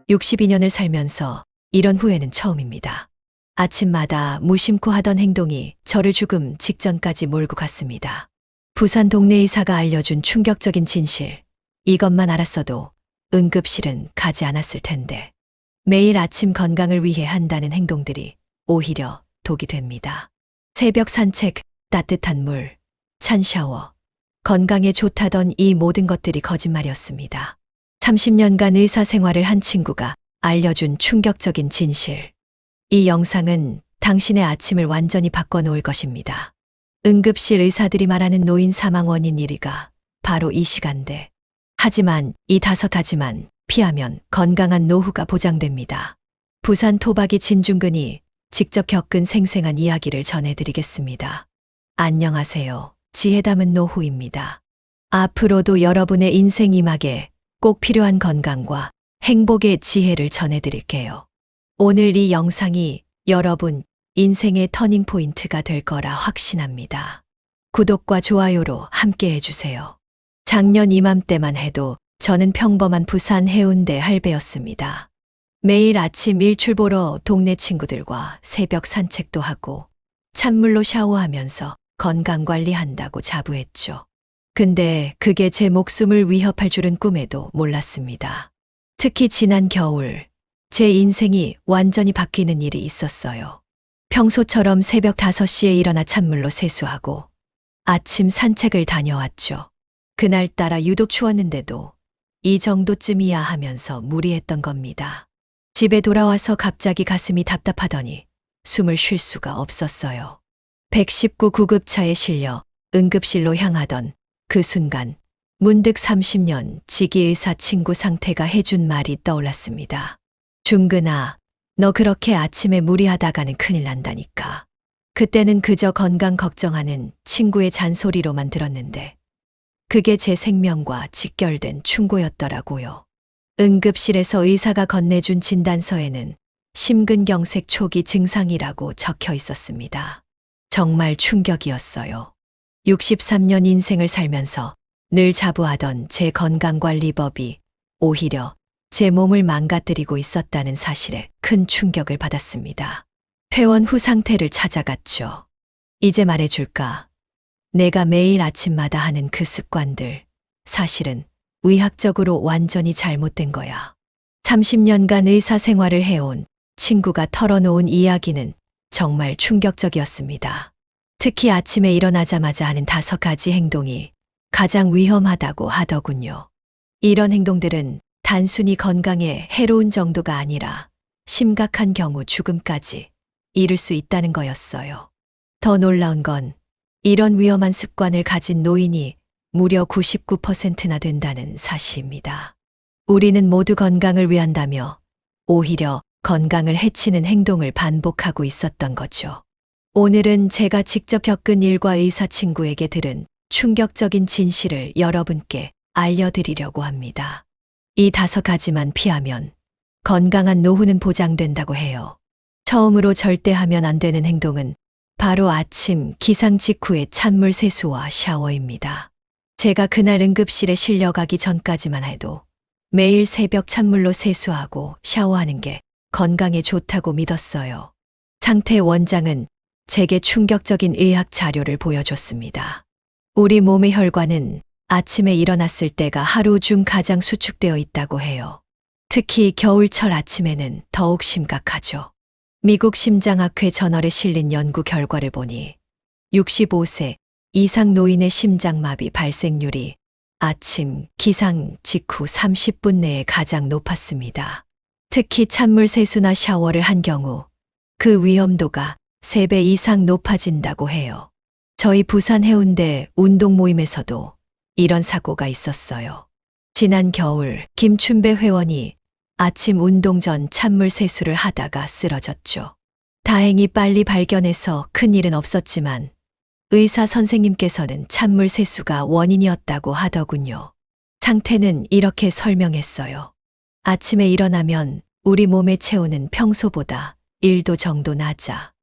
62년을 살면서 이런 후회는 처음입니다. 아침마다 무심코 하던 행동이 저를 죽음 직전까지 몰고 갔습니다. 부산 동네 의사가 알려준 충격적인 진실. 이것만 알았어도 응급실은 가지 않았을 텐데. 매일 아침 건강을 위해 한다는 행동들이 오히려 독이 됩니다. 새벽 산책, 따뜻한 물, 찬 샤워. 건강에 좋다던 이 모든 것들이 거짓말이었습니다. 30년간 의사 생활을 한 친구가 알려준 충격적인 진실. 이 영상은 당신의 아침을 완전히 바꿔놓을 것입니다. 응급실 의사들이 말하는 노인 사망 원인 1위가 바로 이 시간대. 하지만 이 5가지만 피하면 건강한 노후가 보장됩니다. 부산 토박이 진중근이 직접 겪은 생생한 이야기를 전해드리겠습니다. 안녕하세요. 지혜 담은 노후입니다. 앞으로도 여러분의 인생 이막에 꼭 필요한 건강과 행복의 지혜를 전해드릴게요. 오늘 이 영상이 여러분 인생의 터닝포인트가 될 거라 확신합니다. 구독과 좋아요로 함께 해주세요. 작년 이맘때만 해도 저는 평범한 부산 해운대 할배였습니다. 매일 아침 일출 보러 동네 친구들과 새벽 산책도 하고 찬물로 샤워하면서 건강관리한다고 자부했죠. 근데 그게 제 목숨을 위협할 줄은 꿈에도 몰랐습니다. 특히 지난 겨울 제 인생이 완전히 바뀌는 일이 있었어요. 평소처럼 새벽 5시에 일어나 찬물로 세수하고 아침 산책을 다녀왔죠. 그날따라 유독 추웠는데도 이 정도쯤이야 하면서 무리했던 겁니다. 집에 돌아와서 갑자기 가슴이 답답하더니 숨을 쉴 수가 없었어요. 119 구급차에 실려 응급실로 향하던 그 순간 문득 30년 지기의사 친구 상태가 해준 말이 떠올랐습니다. 중근아, 너 그렇게 아침에 무리하다가는 큰일 난다니까. 그때는 그저 건강 걱정하는 친구의 잔소리로만 들었는데 그게 제 생명과 직결된 충고였더라고요. 응급실에서 의사가 건네준 진단서에는 심근경색 초기 증상이라고 적혀 있었습니다. 정말 충격이었어요. 63년 인생을 살면서 늘 자부하던 제 건강관리법이 오히려 제 몸을 망가뜨리고 있었다는 사실에 큰 충격을 받았습니다. 퇴원 후 상태를 찾아갔죠. 이제 말해줄까? 내가 매일 아침마다 하는 그 습관들, 사실은 의학적으로 완전히 잘못된 거야. 30년간 의사 생활을 해온 친구가 털어놓은 이야기는 정말 충격적이었습니다. 특히 아침에 일어나자마자 하는 5가지 행동이 가장 위험하다고 하더군요. 이런 행동들은 단순히 건강에 해로운 정도가 아니라 심각한 경우 죽음까지 이를 수 있다는 거였어요. 더 놀라운 건 이런 위험한 습관을 가진 노인이 무려 99%나 된다는 사실입니다. 우리는 모두 건강을 위한다며 오히려 건강을 해치는 행동을 반복하고 있었던 거죠. 오늘은 제가 직접 겪은 일과 의사 친구에게 들은 충격적인 진실을 여러분께 알려드리려고 합니다. 이 5가지만 피하면 건강한 노후는 보장된다고 해요. 처음으로 절대 하면 안 되는 행동은 바로 아침 기상 직후의 찬물 세수와 샤워입니다. 제가 그날 응급실에 실려가기 전까지만 해도 매일 새벽 찬물로 세수하고 샤워하는 게 건강에 좋다고 믿었어요. 상태 원장은 제게 충격적인 의학 자료를 보여줬습니다. 우리 몸의 혈관은 아침에 일어났을 때가 하루 중 가장 수축되어 있다고 해요. 특히 겨울철 아침에는 더욱 심각하죠. 미국 심장학회 저널에 실린 연구 결과를 보니 65세 이상 노인의 심장마비 발생률이 아침 기상 직후 30분 내에 가장 높았습니다. 특히 찬물 세수나 샤워를 한 경우 그 위험도가 3배 이상 높아진다고 해요. 저희 부산 해운대 운동 모임에서도 이런 사고가 있었어요. 지난 겨울 김춘배 회원이 아침 운동 전 찬물 세수를 하다가 쓰러졌죠. 다행히 빨리 발견해서 큰일은 없었지만 의사 선생님께서는 찬물 세수가 원인이었다고 하더군요. 상태는 이렇게 설명했어요. 아침에 일어나면 우리 몸의 체온은 평소보다 1도 정도 낮아.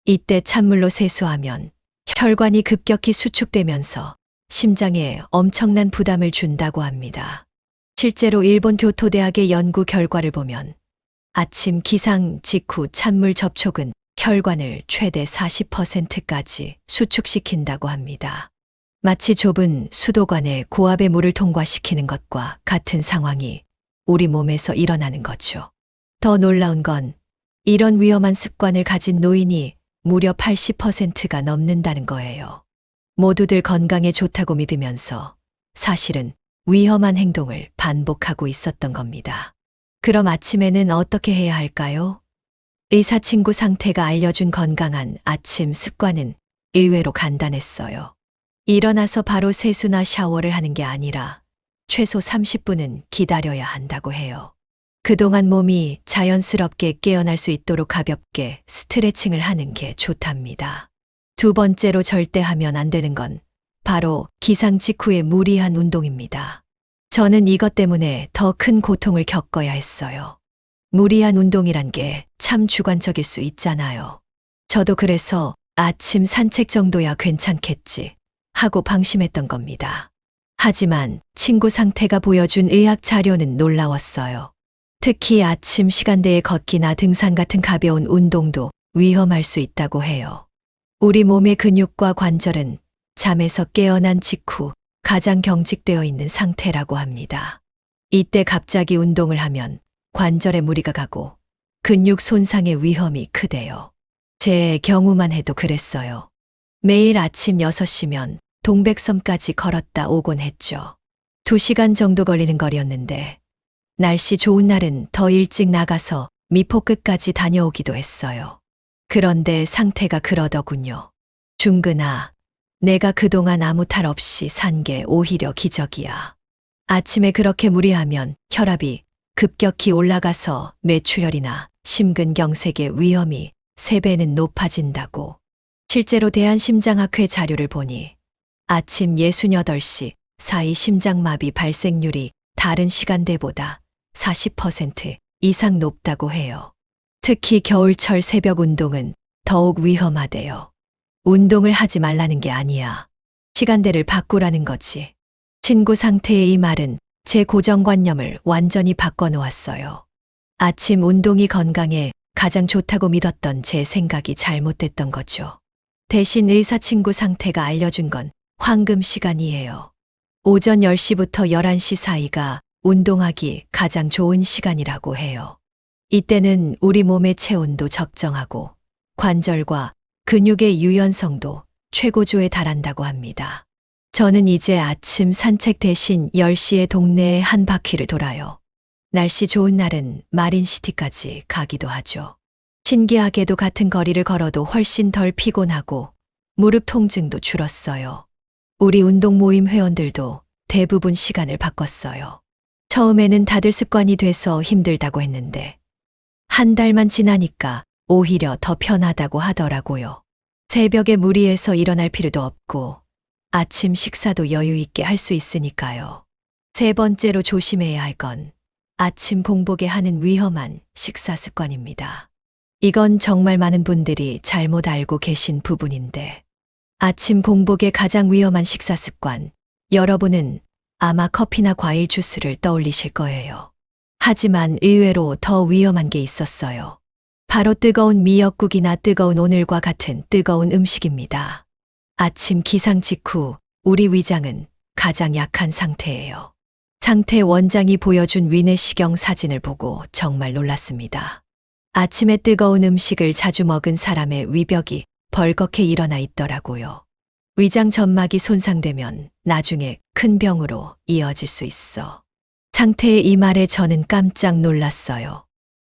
이때 찬물로 세수하면 혈관이 급격히 수축되면서 심장에 엄청난 부담을 준다고 합니다. 실제로 일본 교토대학의 연구 결과를 보면 아침 기상 직후 찬물 접촉은 혈관을 최대 40%까지 수축시킨다고 합니다. 마치 좁은 수도관에 고압의 물을 통과시키는 것과 같은 상황이 우리 몸에서 일어나는 거죠. 더 놀라운 건 이런 위험한 습관을 가진 노인이 무려 80%가 넘는다는 거예요. 모두들 건강에 좋다고 믿으면서 사실은 위험한 행동을 반복하고 있었던 겁니다. 그럼 아침에는 어떻게 해야 할까요? 의사 친구 상태가 알려준 건강한 아침 습관은 의외로 간단했어요. 일어나서 바로 세수나 샤워를 하는 게 아니라 최소 30분은 기다려야 한다고 해요. 그동안 몸이 자연스럽게 깨어날 수 있도록 가볍게 스트레칭을 하는 게 좋답니다. 두 번째로 절대 하면 안 되는 건 바로 기상 직후의 무리한 운동입니다. 저는 이것 때문에 더 큰 고통을 겪어야 했어요. 무리한 운동이란 게 참 주관적일 수 있잖아요. 저도 그래서 아침 산책 정도야 괜찮겠지 하고 방심했던 겁니다. 하지만 친구 상태가 보여준 의학 자료는 놀라웠어요. 특히 아침 시간대에 걷기나 등산 같은 가벼운 운동도 위험할 수 있다고 해요. 우리 몸의 근육과 관절은 잠에서 깨어난 직후 가장 경직되어 있는 상태라고 합니다. 이때 갑자기 운동을 하면 관절에 무리가 가고 근육 손상의 위험이 크대요. 제 경우만 해도 그랬어요. 매일 아침 6시면 동백섬까지 걸었다 오곤 했죠. 2시간 정도 걸리는 거리였는데 날씨 좋은 날은 더 일찍 나가서 미포 끝까지 다녀오기도 했어요. 그런데 상태가 그러더군요. 중근아, 내가 그동안 아무 탈 없이 산 게 오히려 기적이야. 아침에 그렇게 무리하면 혈압이 급격히 올라가서 뇌출혈이나 심근경색의 위험이 3배는 높아진다고. 실제로 대한심장학회 자료를 보니 아침 68시 사이 심장마비 발생률이 다른 시간대보다 40% 이상 높다고 해요. 특히 겨울철 새벽 운동은 더욱 위험하대요. 운동을 하지 말라는 게 아니야. 시간대를 바꾸라는 거지. 친구 상태의 이 말은 제 고정관념을 완전히 바꿔놓았어요. 아침 운동이 건강에 가장 좋다고 믿었던 제 생각이 잘못됐던 거죠. 대신 의사 친구 상태가 알려준 건 황금 시간이에요. 오전 10시부터 11시 사이가 운동하기 가장 좋은 시간이라고 해요. 이때는 우리 몸의 체온도 적정하고 관절과 근육의 유연성도 최고조에 달한다고 합니다. 저는 이제 아침 산책 대신 10시에 동네에 한 바퀴를 돌아요. 날씨 좋은 날은 마린시티까지 가기도 하죠. 신기하게도 같은 거리를 걸어도 훨씬 덜 피곤하고 무릎 통증도 줄었어요. 우리 운동 모임 회원들도 대부분 시간을 바꿨어요. 처음에는 다들 습관이 돼서 힘들다고 했는데 한 달만 지나니까 오히려 더 편하다고 하더라고요. 새벽에 무리해서 일어날 필요도 없고 아침 식사도 여유 있게 할 수 있으니까요. 세 번째로 조심해야 할 건 아침 공복에 하는 위험한 식사 습관입니다. 이건 정말 많은 분들이 잘못 알고 계신 부분인데 아침 공복의 가장 위험한 식사 습관, 여러분은 아마 커피나 과일 주스를 떠올리실 거예요. 하지만 의외로 더 위험한 게 있었어요. 바로 뜨거운 미역국이나 뜨거운 오늘과 같은 뜨거운 음식입니다. 아침 기상 직후 우리 위장은 가장 약한 상태예요. 상태 원장이 보여준 위내시경 사진을 보고 정말 놀랐습니다. 아침에 뜨거운 음식을 자주 먹은 사람의 위벽이 벌겋게 일어나 있더라고요. 위장 점막이 손상되면 나중에 큰 병으로 이어질 수 있어. 상태의 이 말에 저는 깜짝 놀랐어요.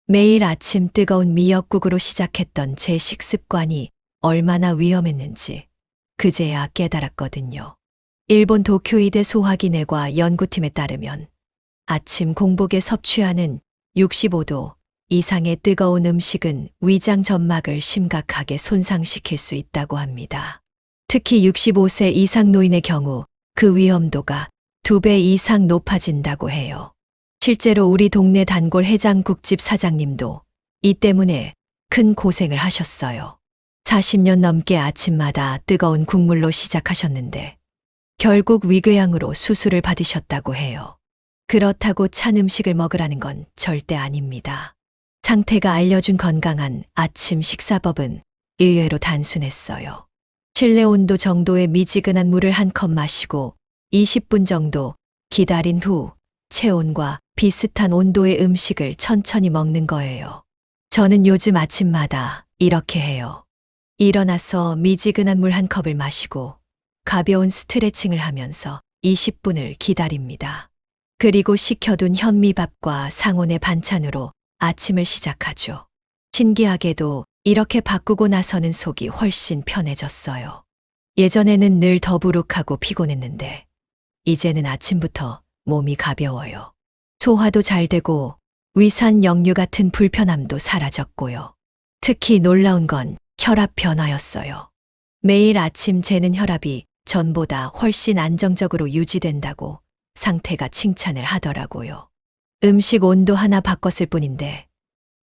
매일 아침 뜨거운 미역국으로 시작했던 제 식습관이 얼마나 위험했는지 그제야 깨달았거든요. 일본 도쿄의대 소화기내과 연구팀에 따르면 아침 공복에 섭취하는 65도 이상의 뜨거운 음식은 위장 점막을 심각하게 손상시킬 수 있다고 합니다. 특히 65세 이상 노인의 경우 그 위험도가 2배 이상 높아진다고 해요. 실제로 우리 동네 단골 해장국집 사장님도 이 때문에 큰 고생을 하셨어요. 40년 넘게 아침마다 뜨거운 국물로 시작하셨는데 결국 위궤양으로 수술을 받으셨다고 해요. 그렇다고 찬 음식을 먹으라는 건 절대 아닙니다. 상태가 알려준 건강한 아침 식사법은 의외로 단순했어요. 실내 온도 정도의 미지근한 물을 한 컵 마시고 20분 정도 기다린 후 체온과 비슷한 온도의 음식을 천천히 먹는 거예요. 저는 요즘 아침마다 이렇게 해요. 일어나서 미지근한 물 한 컵을 마시고 가벼운 스트레칭을 하면서 20분을 기다립니다. 그리고 식혀둔 현미밥과 상온의 반찬으로 아침을 시작하죠. 신기하게도 이렇게 바꾸고 나서는 속이 훨씬 편해졌어요. 예전에는 늘 더부룩하고 피곤했는데 이제는 아침부터 몸이 가벼워요. 소화도 잘 되고 위산 역류 같은 불편함도 사라졌고요. 특히 놀라운 건 혈압 변화였어요. 매일 아침 재는 혈압이 전보다 훨씬 안정적으로 유지된다고 상태가 칭찬을 하더라고요. 음식 온도 하나 바꿨을 뿐인데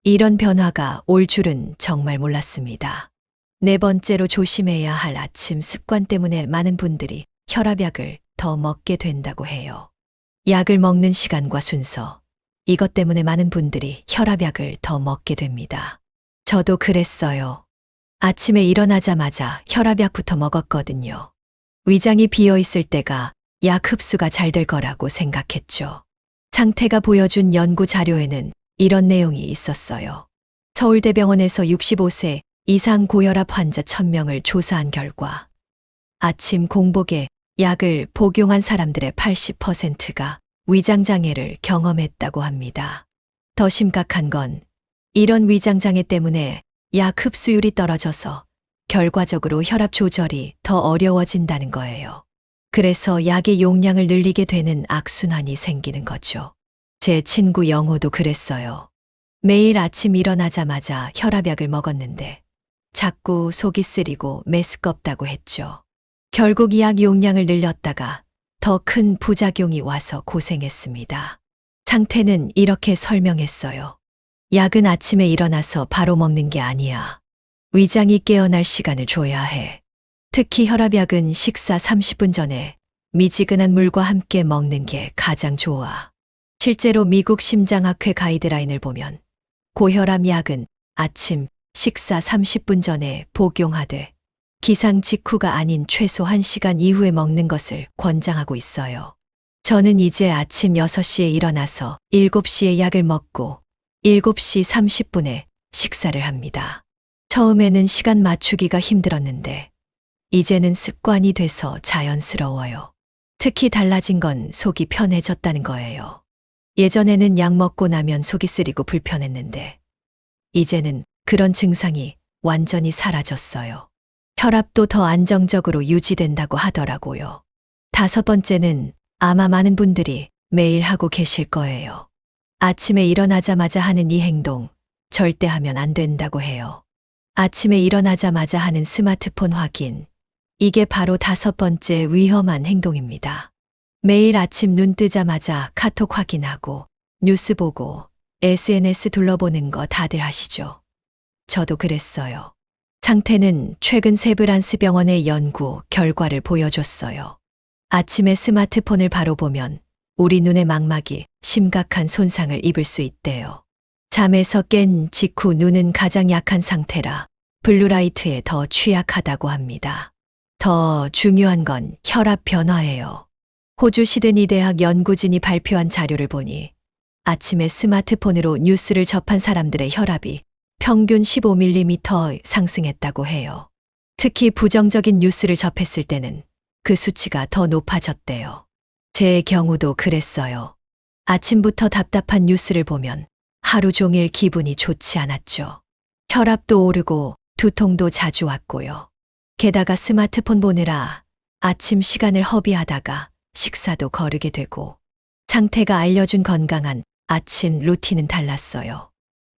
이런 변화가 올 줄은 정말 몰랐습니다. 네 번째로 조심해야 할 아침 습관 때문에 많은 분들이 혈압약을 더 먹게 된다고 해요. 약을 먹는 시간과 순서, 이것 때문에 많은 분들이 혈압약을 더 먹게 됩니다. 저도 그랬어요. 아침에 일어나자마자 혈압약부터 먹었거든요. 위장이 비어 있을 때가 약 흡수가 잘 될 거라고 생각했죠. 상태가 보여준 연구 자료에는 이런 내용이 있었어요. 서울대병원에서 65세 이상 고혈압 환자 1000명을 조사한 결과 아침 공복에 약을 복용한 사람들의 80%가 위장장애를 경험했다고 합니다. 더 심각한 건 이런 위장장애 때문에 약 흡수율이 떨어져서 결과적으로 혈압 조절이 더 어려워진다는 거예요. 그래서 약의 용량을 늘리게 되는 악순환이 생기는 거죠. 제 친구 영호도 그랬어요. 매일 아침 일어나자마자 혈압약을 먹었는데 자꾸 속이 쓰리고 메스껍다고 했죠. 결국 이 약 용량을 늘렸다가 더 큰 부작용이 와서 고생했습니다. 상태는 이렇게 설명했어요. 약은 아침에 일어나서 바로 먹는 게 아니야. 위장이 깨어날 시간을 줘야 해. 특히 혈압약은 식사 30분 전에 미지근한 물과 함께 먹는 게 가장 좋아. 실제로 미국 심장학회 가이드라인을 보면 고혈압 약은 아침 식사 30분 전에 복용하되 기상 직후가 아닌 최소 1시간 이후에 먹는 것을 권장하고 있어요. 저는 이제 아침 6시에 일어나서 7시에 약을 먹고 7시 30분에 식사를 합니다. 처음에는 시간 맞추기가 힘들었는데 이제는 습관이 돼서 자연스러워요. 특히 달라진 건 속이 편해졌다는 거예요. 예전에는 약 먹고 나면 속이 쓰리고 불편했는데 이제는 그런 증상이 완전히 사라졌어요. 혈압도 더 안정적으로 유지된다고 하더라고요. 5번째는 아마 많은 분들이 매일 하고 계실 거예요. 아침에 일어나자마자 하는 이 행동, 절대 하면 안 된다고 해요. 아침에 일어나자마자 하는 스마트폰 확인, 이게 바로 5번째 위험한 행동입니다. 매일 아침 눈 뜨자마자 카톡 확인하고 뉴스 보고 SNS 둘러보는 거 다들 하시죠? 저도 그랬어요. 상태는 최근 세브란스 병원의 연구 결과를 보여줬어요. 아침에 스마트폰을 바로 보면 우리 눈의 망막이 심각한 손상을 입을 수 있대요. 잠에서 깬 직후 눈은 가장 약한 상태라 블루라이트에 더 취약하다고 합니다. 더 중요한 건 혈압 변화예요. 호주 시드니 대학 연구진이 발표한 자료를 보니 아침에 스마트폰으로 뉴스를 접한 사람들의 혈압이 평균 15mm 상승했다고 해요. 특히 부정적인 뉴스를 접했을 때는 그 수치가 더 높아졌대요. 제 경우도 그랬어요. 아침부터 답답한 뉴스를 보면 하루 종일 기분이 좋지 않았죠. 혈압도 오르고 두통도 자주 왔고요. 게다가 스마트폰 보느라 아침 시간을 허비하다가 식사도 거르게 되고 상태가 알려준 건강한 아침 루틴은 달랐어요.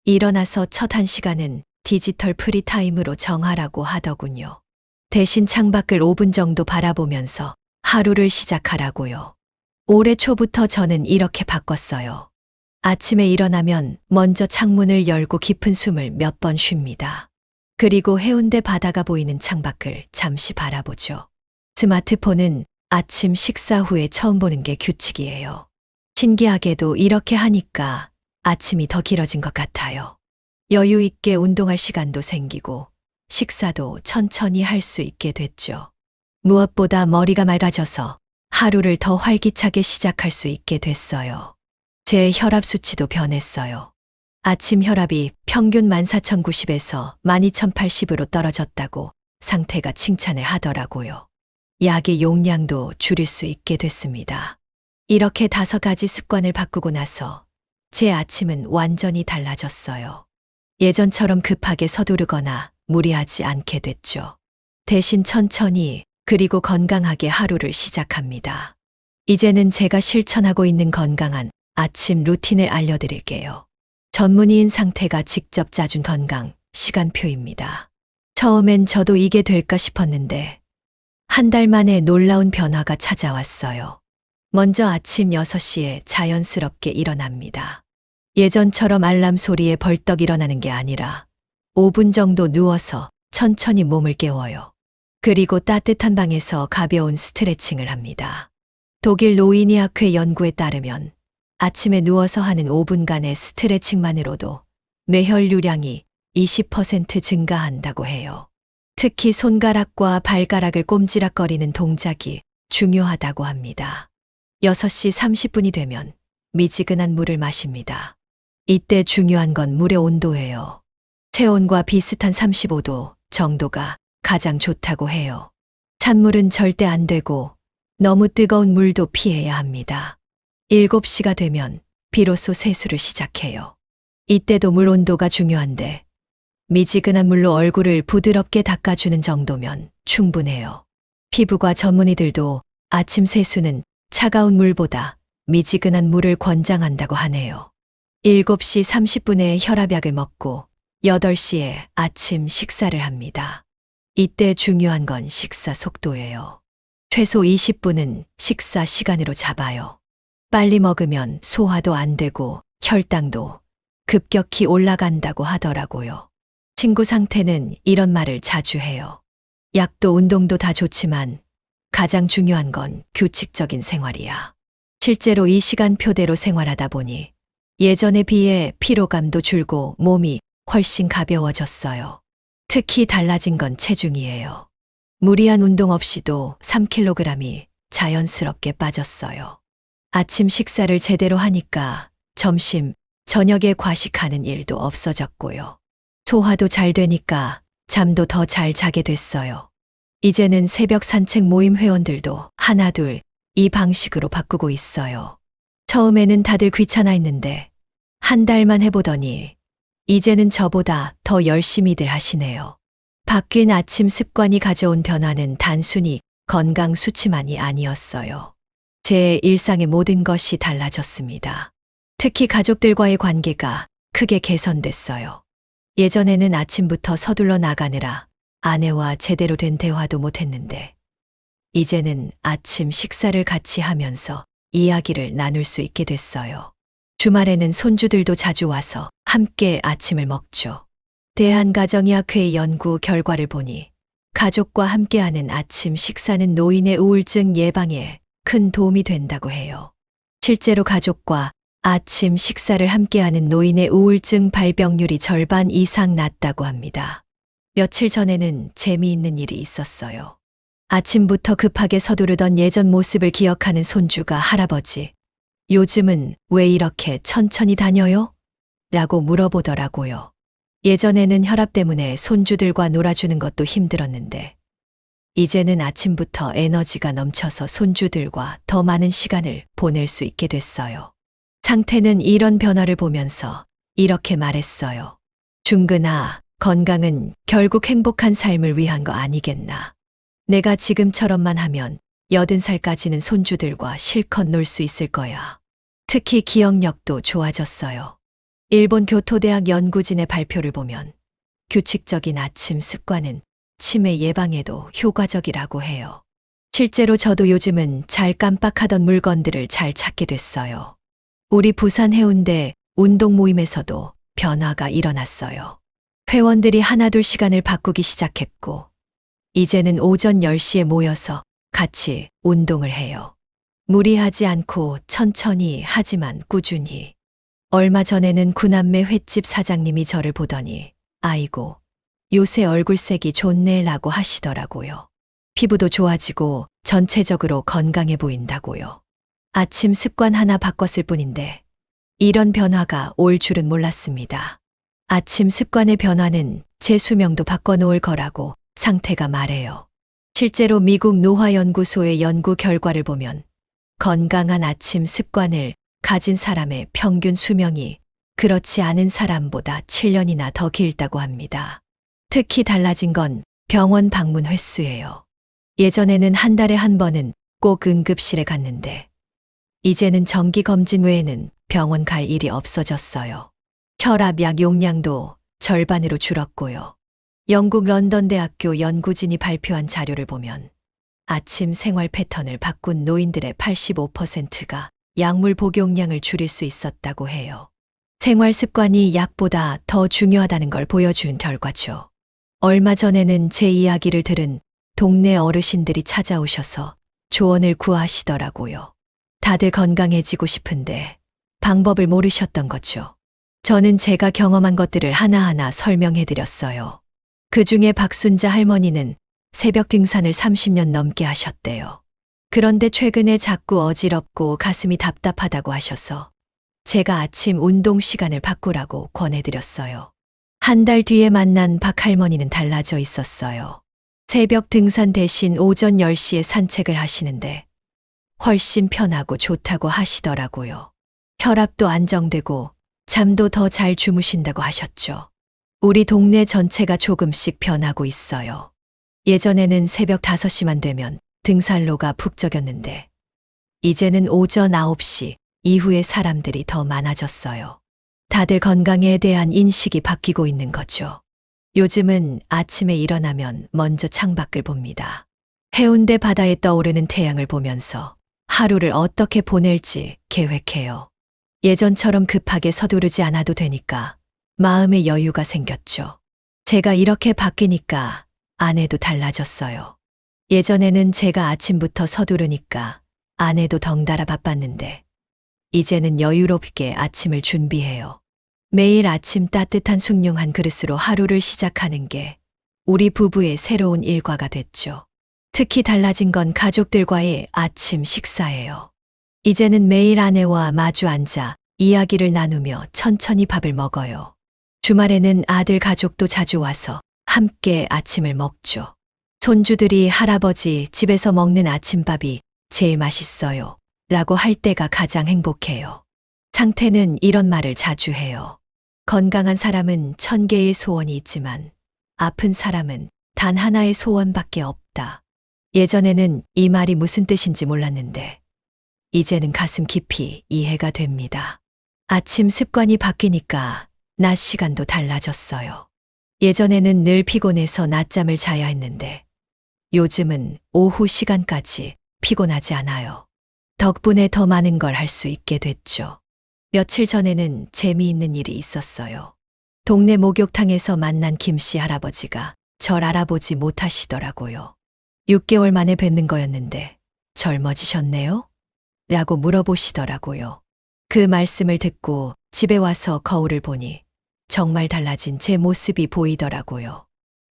일어나서 첫 1시간은 디지털 프리타임으로 정하라고 하더군요. 대신 창밖을 5분 정도 바라보면서 하루를 시작하라고요. 올해 초부터 저는 이렇게 바꿨어요. 아침에 일어나면 먼저 창문을 열고 깊은 숨을 몇 번 쉽니다. 그리고 해운대 바다가 보이는 창밖을 잠시 바라보죠. 스마트폰은 아침 식사 후에 처음 보는 게 규칙이에요. 신기하게도 이렇게 하니까 아침이 더 길어진 것 같아요. 여유 있게 운동할 시간도 생기고 식사도 천천히 할 수 있게 됐죠. 무엇보다 머리가 맑아져서 하루를 더 활기차게 시작할 수 있게 됐어요. 제 혈압 수치도 변했어요. 아침 혈압이 평균 14,090에서 12,080으로 떨어졌다고 상태가 칭찬을 하더라고요. 약의 용량도 줄일 수 있게 됐습니다. 이렇게 5가지 습관을 바꾸고 나서 제 아침은 완전히 달라졌어요. 예전처럼 급하게 서두르거나 무리하지 않게 됐죠. 대신 천천히 그리고 건강하게 하루를 시작합니다. 이제는 제가 실천하고 있는 건강한 아침 루틴을 알려드릴게요. 전문의인 상태가 직접 짜준 건강 시간표입니다. 처음엔 저도 이게 될까 싶었는데 한 달 만에 놀라운 변화가 찾아왔어요. 먼저 아침 6시에 자연스럽게 일어납니다. 예전처럼 알람 소리에 벌떡 일어나는 게 아니라 5분 정도 누워서 천천히 몸을 깨워요. 그리고 따뜻한 방에서 가벼운 스트레칭을 합니다. 독일 로이니학회 연구에 따르면 아침에 누워서 하는 5분간의 스트레칭만으로도 뇌혈류량이 20% 증가한다고 해요. 특히 손가락과 발가락을 꼼지락거리는 동작이 중요하다고 합니다. 6시 30분이 되면 미지근한 물을 마십니다. 이때 중요한 건 물의 온도예요. 체온과 비슷한 35도 정도가 가장 좋다고 해요. 찬물은 절대 안 되고 너무 뜨거운 물도 피해야 합니다. 7시가 되면 비로소 세수를 시작해요. 이때도 물 온도가 중요한데 미지근한 물로 얼굴을 부드럽게 닦아주는 정도면 충분해요. 피부과 전문의들도 아침 세수는 차가운 물보다 미지근한 물을 권장한다고 하네요. 7시 30분에 혈압약을 먹고 8시에 아침 식사를 합니다. 이때 중요한 건 식사 속도예요. 최소 20분은 식사 시간으로 잡아요. 빨리 먹으면 소화도 안 되고 혈당도 급격히 올라간다고 하더라고요. 친구 상태는 이런 말을 자주 해요. 약도 운동도 다 좋지만 가장 중요한 건 규칙적인 생활이야. 실제로 이 시간표대로 생활하다 보니 예전에 비해 피로감도 줄고 몸이 훨씬 가벼워졌어요. 특히 달라진 건 체중이에요. 무리한 운동 없이도 3kg이 자연스럽게 빠졌어요. 아침 식사를 제대로 하니까 점심, 저녁에 과식하는 일도 없어졌고요. 소화도 잘 되니까 잠도 더 잘 자게 됐어요. 이제는 새벽 산책 모임 회원들도 하나 둘 이 방식으로 바꾸고 있어요. 처음에는 다들 귀찮아했는데 한 달만 해보더니 이제는 저보다 더 열심히들 하시네요. 바뀐 아침 습관이 가져온 변화는 단순히 건강 수치만이 아니었어요. 제 일상의 모든 것이 달라졌습니다. 특히 가족들과의 관계가 크게 개선됐어요. 예전에는 아침부터 서둘러 나가느라 아내와 제대로 된 대화도 못했는데 이제는 아침 식사를 같이 하면서 이야기를 나눌 수 있게 됐어요. 주말에는 손주들도 자주 와서 함께 아침을 먹죠. 대한가정의학회 연구 결과를 보니 가족과 함께하는 아침 식사는 노인의 우울증 예방에 큰 도움이 된다고 해요. 실제로 가족과 아침 식사를 함께하는 노인의 우울증 발병률이 절반 이상 낮다고 합니다. 며칠 전에는 재미있는 일이 있었어요. 아침부터 급하게 서두르던 예전 모습을 기억하는 손주가 할아버지, 요즘은 왜 이렇게 천천히 다녀요? 라고 물어보더라고요. 예전에는 혈압 때문에 손주들과 놀아주는 것도 힘들었는데 이제는 아침부터 에너지가 넘쳐서 손주들과 더 많은 시간을 보낼 수 있게 됐어요. 상태는 이런 변화를 보면서 이렇게 말했어요. 중근아, 건강은 결국 행복한 삶을 위한 거 아니겠나. 내가 지금처럼만 하면 80살까지는 손주들과 실컷 놀 수 있을 거야. 특히 기억력도 좋아졌어요. 일본 교토대학 연구진의 발표를 보면 규칙적인 아침 습관은 치매 예방에도 효과적이라고 해요. 실제로 저도 요즘은 잘 깜빡하던 물건들을 잘 찾게 됐어요. 우리 부산 해운대 운동 모임에서도 변화가 일어났어요. 회원들이 하나둘 시간을 바꾸기 시작했고 이제는 오전 10시에 모여서 같이 운동을 해요. 무리하지 않고 천천히 하지만 꾸준히. 얼마 전에는 구남매 횟집 사장님이 저를 보더니 아이고, 요새 얼굴색이 좋네라고 하시더라고요. 피부도 좋아지고 전체적으로 건강해 보인다고요. 아침 습관 하나 바꿨을 뿐인데 이런 변화가 올 줄은 몰랐습니다. 아침 습관의 변화는 제 수명도 바꿔놓을 거라고 상태가 말해요. 실제로 미국 노화연구소의 연구 결과를 보면 건강한 아침 습관을 가진 사람의 평균 수명이 그렇지 않은 사람보다 7년이나 더 길다고 합니다. 특히 달라진 건 병원 방문 횟수예요. 예전에는 한 달에 한 번은 꼭 응급실에 갔는데 이제는 정기 검진 외에는 병원 갈 일이 없어졌어요. 혈압약 용량도 절반으로 줄었고요. 영국 런던 대학교 연구진이 발표한 자료를 보면 아침 생활 패턴을 바꾼 노인들의 85%가 약물 복용량을 줄일 수 있었다고 해요. 생활 습관이 약보다 더 중요하다는 걸 보여준 결과죠. 얼마 전에는 제 이야기를 들은 동네 어르신들이 찾아오셔서 조언을 구하시더라고요. 다들 건강해지고 싶은데 방법을 모르셨던 거죠. 저는 제가 경험한 것들을 하나하나 설명해 드렸어요. 그 중에 박순자 할머니는 새벽 등산을 30년 넘게 하셨대요. 그런데 최근에 자꾸 어지럽고 가슴이 답답하다고 하셔서 제가 아침 운동 시간을 바꾸라고 권해드렸어요. 한 달 뒤에 만난 박 할머니는 달라져 있었어요. 새벽 등산 대신 오전 10시에 산책을 하시는데 훨씬 편하고 좋다고 하시더라고요. 혈압도 안정되고 잠도 더 잘 주무신다고 하셨죠. 우리 동네 전체가 조금씩 변하고 있어요. 예전에는 새벽 5시만 되면 등산로가 북적였는데 이제는 오전 9시 이후에 사람들이 더 많아졌어요. 다들 건강에 대한 인식이 바뀌고 있는 거죠. 요즘은 아침에 일어나면 먼저 창밖을 봅니다. 해운대 바다에 떠오르는 태양을 보면서 하루를 어떻게 보낼지 계획해요. 예전처럼 급하게 서두르지 않아도 되니까 마음의 여유가 생겼죠. 제가 이렇게 바뀌니까 아내도 달라졌어요. 예전에는 제가 아침부터 서두르니까 아내도 덩달아 바빴는데 이제는 여유롭게 아침을 준비해요. 매일 아침 따뜻한 숭늉한 그릇으로 하루를 시작하는 게 우리 부부의 새로운 일과가 됐죠. 특히 달라진 건 가족들과의 아침 식사예요. 이제는 매일 아내와 마주 앉아 이야기를 나누며 천천히 밥을 먹어요. 주말에는 아들 가족도 자주 와서 함께 아침을 먹죠. 손주들이 할아버지 집에서 먹는 아침밥이 제일 맛있어요. 라고 할 때가 가장 행복해요. 상태는 이런 말을 자주 해요. 건강한 사람은 1000개의 소원이 있지만 아픈 사람은 단 하나의 소원밖에 없다. 예전에는 이 말이 무슨 뜻인지 몰랐는데 이제는 가슴 깊이 이해가 됩니다. 아침 습관이 바뀌니까 낮 시간도 달라졌어요. 예전에는 늘 피곤해서 낮잠을 자야 했는데 요즘은 오후 시간까지 피곤하지 않아요. 덕분에 더 많은 걸 할 수 있게 됐죠. 며칠 전에는 재미있는 일이 있었어요. 동네 목욕탕에서 만난 김씨 할아버지가 절 알아보지 못하시더라고요. 6개월 만에 뵙는 거였는데 젊어지셨네요? 라고 물어보시더라고요. 그 말씀을 듣고 집에 와서 거울을 보니 정말 달라진 제 모습이 보이더라고요.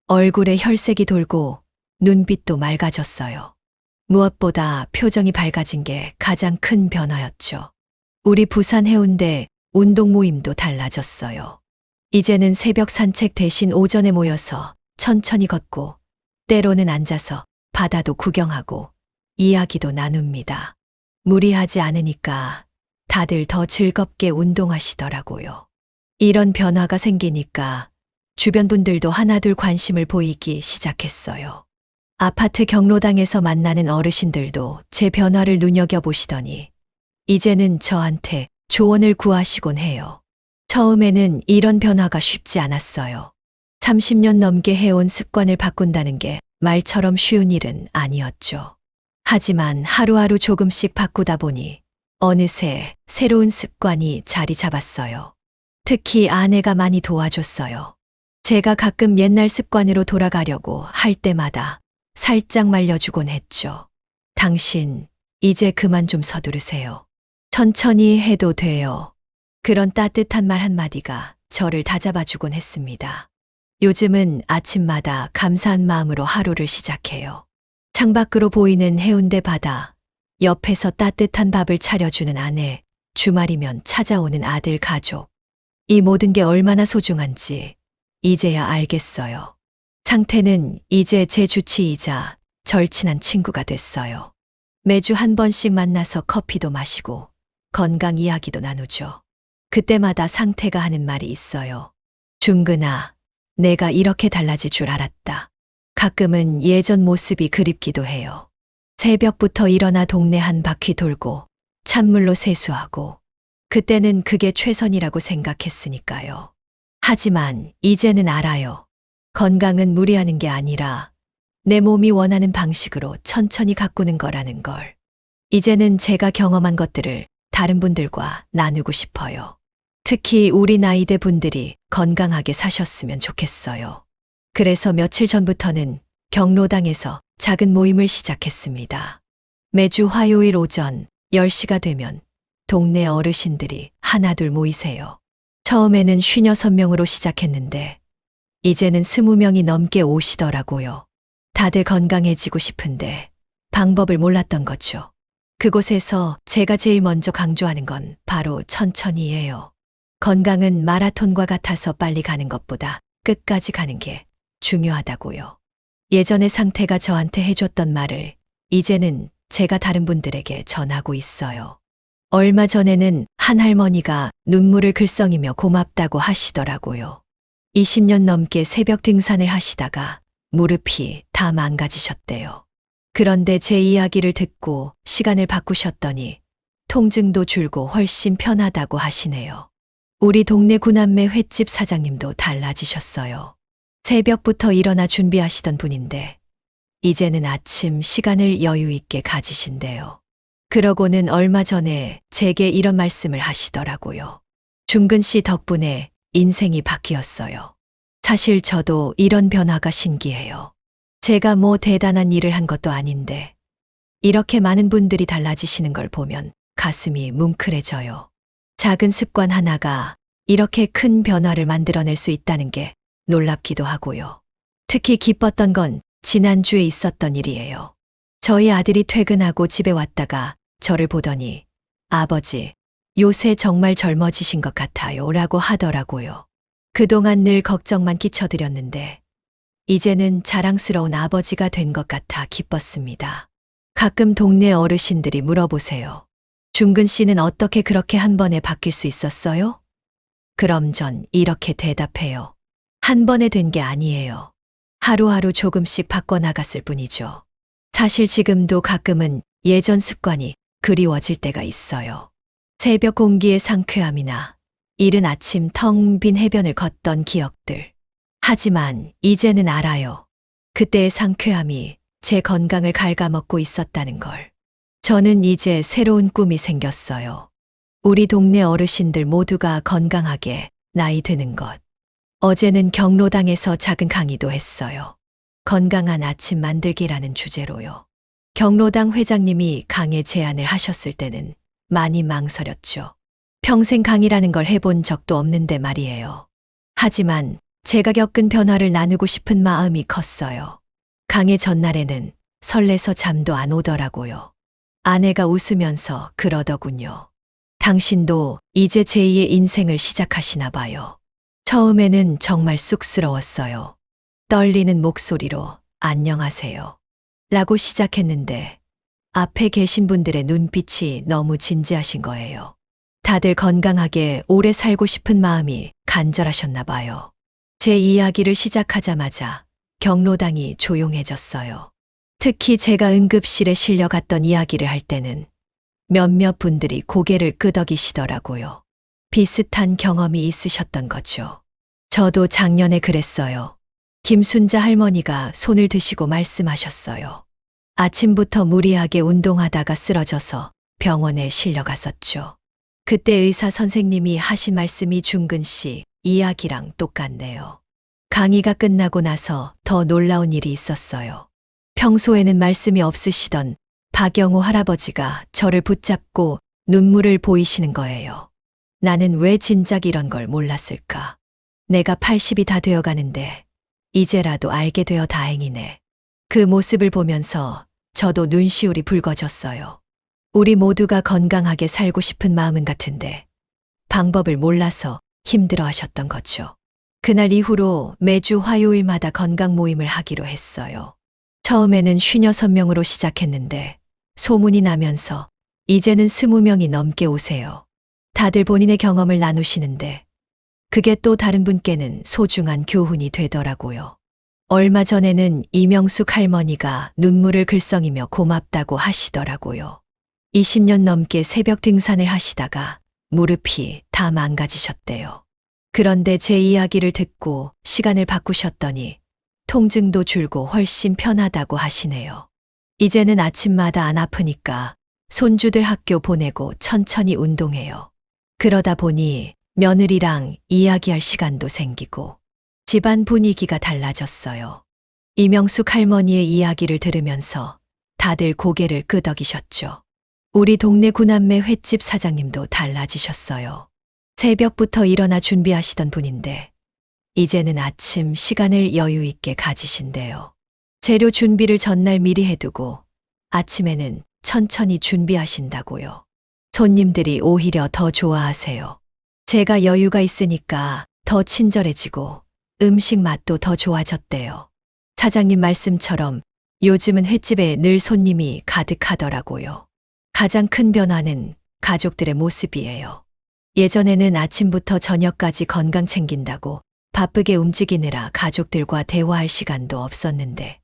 얼굴에 혈색이 돌고 눈빛도 맑아졌어요. 무엇보다 표정이 밝아진 게 가장 큰 변화였죠. 우리 부산 해운대 운동 모임도 달라졌어요. 이제는 새벽 산책 대신 오전에 모여서 천천히 걷고 때로는 앉아서 바다도 구경하고 이야기도 나눕니다. 무리하지 않으니까 다들 더 즐겁게 운동하시더라고요. 이런 변화가 생기니까 주변 분들도 하나둘 관심을 보이기 시작했어요. 아파트 경로당에서 만나는 어르신들도 제 변화를 눈여겨보시더니 이제는 저한테 조언을 구하시곤 해요. 처음에는 이런 변화가 쉽지 않았어요. 30년 넘게 해온 습관을 바꾼다는 게 말처럼 쉬운 일은 아니었죠. 하지만 하루하루 조금씩 바꾸다 보니 어느새 새로운 습관이 자리 잡았어요. 특히 아내가 많이 도와줬어요. 제가 가끔 옛날 습관으로 돌아가려고 할 때마다 살짝 말려주곤 했죠. 당신, 이제 그만 좀 서두르세요. 천천히 해도 돼요. 그런 따뜻한 말 한마디가 저를 다잡아주곤 했습니다. 요즘은 아침마다 감사한 마음으로 하루를 시작해요. 창밖으로 보이는 해운대 바다, 옆에서 따뜻한 밥을 차려주는 아내, 주말이면 찾아오는 아들 가족. 이 모든 게 얼마나 소중한지 이제야 알겠어요. 상태는 이제 제 주치의자 절친한 친구가 됐어요. 매주 한 번씩 만나서 커피도 마시고 건강 이야기도 나누죠. 그때마다 상태가 하는 말이 있어요. 중근아, 내가 이렇게 달라질 줄 알았다. 가끔은 예전 모습이 그립기도 해요. 새벽부터 일어나 동네 한 바퀴 돌고 찬물로 세수하고 그때는 그게 최선이라고 생각했으니까요. 하지만 이제는 알아요. 건강은 무리하는 게 아니라 내 몸이 원하는 방식으로 천천히 가꾸는 거라는 걸. 이제는 제가 경험한 것들을 다른 분들과 나누고 싶어요. 특히 우리 나이대 분들이 건강하게 사셨으면 좋겠어요. 그래서 며칠 전부터는 경로당에서 작은 모임을 시작했습니다. 매주 화요일 오전 10시가 되면 동네 어르신들이 하나둘 모이세요. 처음에는 56명으로 시작했는데 이제는 20명이 넘게 오시더라고요. 다들 건강해지고 싶은데 방법을 몰랐던 거죠. 그곳에서 제가 제일 먼저 강조하는 건 바로 천천히예요. 건강은 마라톤과 같아서 빨리 가는 것보다 끝까지 가는 게 중요하다고요. 예전의 상태가 저한테 해줬던 말을 이제는 제가 다른 분들에게 전하고 있어요. 얼마 전에는 한 할머니가 눈물을 글썽이며 고맙다고 하시더라고요. 20년 넘게 새벽 등산을 하시다가 무릎이 다 망가지셨대요. 그런데 제 이야기를 듣고 시간을 바꾸셨더니 통증도 줄고 훨씬 편하다고 하시네요. 우리 동네 구남매 횟집 사장님도 달라지셨어요. 새벽부터 일어나 준비하시던 분인데 이제는 아침 시간을 여유 있게 가지신대요. 그러고는 얼마 전에 제게 이런 말씀을 하시더라고요. 중근 씨 덕분에 인생이 바뀌었어요. 사실 저도 이런 변화가 신기해요. 제가 뭐 대단한 일을 한 것도 아닌데 이렇게 많은 분들이 달라지시는 걸 보면 가슴이 뭉클해져요. 작은 습관 하나가 이렇게 큰 변화를 만들어낼 수 있다는 게 놀랍기도 하고요. 특히 기뻤던 건 지난주에 있었던 일이에요. 저희 아들이 퇴근하고 집에 왔다가 저를 보더니 아버지, 요새 정말 젊어지신 것 같아요 라고 하더라고요. 그동안 늘 걱정만 끼쳐드렸는데 이제는 자랑스러운 아버지가 된 것 같아 기뻤습니다. 가끔 동네 어르신들이 물어보세요. 중근 씨는 어떻게 그렇게 한 번에 바뀔 수 있었어요? 그럼 전 이렇게 대답해요. 한 번에 된 게 아니에요. 하루하루 조금씩 바꿔나갔을 뿐이죠. 사실 지금도 가끔은 예전 습관이 그리워질 때가 있어요. 새벽 공기의 상쾌함이나 이른 아침 텅 빈 해변을 걷던 기억들. 하지만 이제는 알아요. 그때의 상쾌함이 제 건강을 갉아먹고 있었다는 걸. 저는 이제 새로운 꿈이 생겼어요. 우리 동네 어르신들 모두가 건강하게 나이 드는 것. 어제는 경로당에서 작은 강의도 했어요. 건강한 아침 만들기라는 주제로요. 경로당 회장님이 강의 제안을 하셨을 때는 많이 망설였죠. 평생 강의라는 걸 해본 적도 없는데 말이에요. 하지만 제가 겪은 변화를 나누고 싶은 마음이 컸어요. 강의 전날에는 설레서 잠도 안 오더라고요. 아내가 웃으면서 그러더군요. 당신도 이제 제2의 인생을 시작하시나 봐요. 처음에는 정말 쑥스러웠어요. 떨리는 목소리로 안녕하세요. 라고 시작했는데 앞에 계신 분들의 눈빛이 너무 진지하신 거예요. 다들 건강하게 오래 살고 싶은 마음이 간절하셨나 봐요. 제 이야기를 시작하자마자 경로당이 조용해졌어요. 특히 제가 응급실에 실려갔던 이야기를 할 때는 몇몇 분들이 고개를 끄덕이시더라고요. 비슷한 경험이 있으셨던 거죠. 저도 작년에 그랬어요. 김순자 할머니가 손을 드시고 말씀하셨어요. 아침부터 무리하게 운동하다가 쓰러져서 병원에 실려갔었죠. 그때 의사 선생님이 하신 말씀이 중근 씨 이야기랑 똑같네요. 강의가 끝나고 나서 더 놀라운 일이 있었어요. 평소에는 말씀이 없으시던 박영호 할아버지가 저를 붙잡고 눈물을 보이시는 거예요. 나는 왜 진작 이런 걸 몰랐을까? 내가 80이 다 되어 가는데 이제라도 알게 되어 다행이네. 그 모습을 보면서 저도 눈시울이 붉어졌어요. 우리 모두가 건강하게 살고 싶은 마음은 같은데 방법을 몰라서 힘들어 하셨던 거죠. 그날 이후로 매주 화요일마다 건강 모임을 하기로 했어요. 처음에는 56명으로 시작했는데 소문이 나면서 이제는 20명이 넘게 오세요. 다들 본인의 경험을 나누시는데 그게 또 다른 분께는 소중한 교훈이 되더라고요. 얼마 전에는 이명숙 할머니가 눈물을 글썽이며 고맙다고 하시더라고요. 20년 넘게 새벽 등산을 하시다가 무릎이 다 망가지셨대요. 그런데 제 이야기를 듣고 시간을 바꾸셨더니 통증도 줄고 훨씬 편하다고 하시네요. 이제는 아침마다 안 아프니까 손주들 학교 보내고 천천히 운동해요. 그러다 보니 며느리랑 이야기할 시간도 생기고 집안 분위기가 달라졌어요. 이명숙 할머니의 이야기를 들으면서 다들 고개를 끄덕이셨죠. 우리 동네 구남매 횟집 사장님도 달라지셨어요. 새벽부터 일어나 준비하시던 분인데 이제는 아침 시간을 여유 있게 가지신대요. 재료 준비를 전날 미리 해두고 아침에는 천천히 준비하신다고요. 손님들이 오히려 더 좋아하세요. 제가 여유가 있으니까 더 친절해지고 음식 맛도 더 좋아졌대요. 사장님 말씀처럼 요즘은 횟집에 늘 손님이 가득하더라고요. 가장 큰 변화는 가족들의 모습이에요. 예전에는 아침부터 저녁까지 건강 챙긴다고 바쁘게 움직이느라 가족들과 대화할 시간도 없었는데